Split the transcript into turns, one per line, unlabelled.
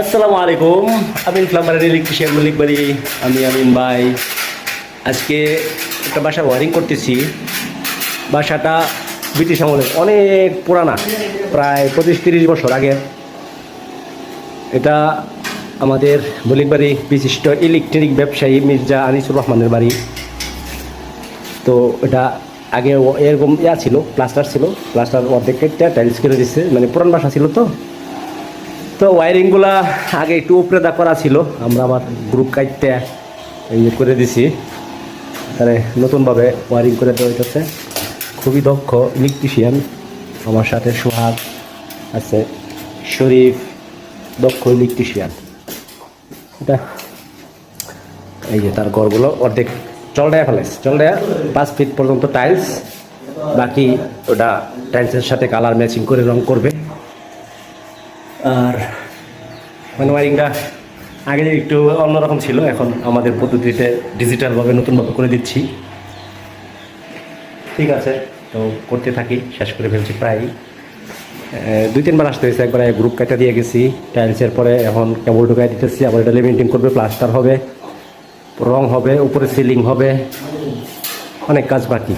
আসসালামু আলাইকুম। আমিন প্লাম্বারের ইলেকট্রিশিয়ান মল্লিক বাড়ি। আমি আমিন ভাই। আজকে একটা বাসা ওয়ারিং করতেছি। বাসাটা ব্রিটিশ আমলের, অনেক পুরানা, প্রায় 25-30 বছর আগের। এটা আমাদের মল্লিক বাড়ি বিশিষ্ট ইলেকট্রিক ব্যবসায়ী মির্জা আনিসুর রহমানের বাড়ি। তো এটা আগে এরকম ছিল, প্লাস্টার ছিল, প্লাস্টার অর্ধেক কেটে টাইলস করে দিচ্ছে, মানে পুরান বাসা ছিল। তো ওয়ারিংগুলা আগে একটু উপরে দা করা ছিল, আমরা আবার গ্রুপ কাটতে ইয়ে করে দিছি, তাহলে নতুনভাবে ওয়ারিং করে দেওয়া হইতেছে। খুবই দক্ষ ইলেকট্রিশিয়ান। আমার সাথে সোহাগ আছে, শরীফ, দক্ষ ইলেকট্রিশিয়ান। এটা এই যে তার ঘরগুলো অর্ধেক চলডায়া ফেলাইছে, চলডায়া 5 ফিট পর্যন্ত টাইলস, বাকি ওটা টাইলসের সাথে কালার ম্যাচিং করে রং করবে। আর মানে ওয়ারিংটা আগে একটু অন্যরকম ছিল, এখন আমাদের পদ্ধতিতে ডিজিটালভাবে নতুনভাবে করে দিচ্ছি। ঠিক আছে, তো করতে থাকি, শেষ করে ফেলছি প্রায়। 2-3 বার আসতে হয়েছে। একবার গ্রুপ কাটা দিয়ে গেছি টাইলসের পরে, এখন কেবল ঢুকাই দিতেছি। আবার এটা লেমিনেটিং করবে, প্লাস্টার হবে, রং হবে, উপরে সিলিং হবে, অনেক কাজ বাকি।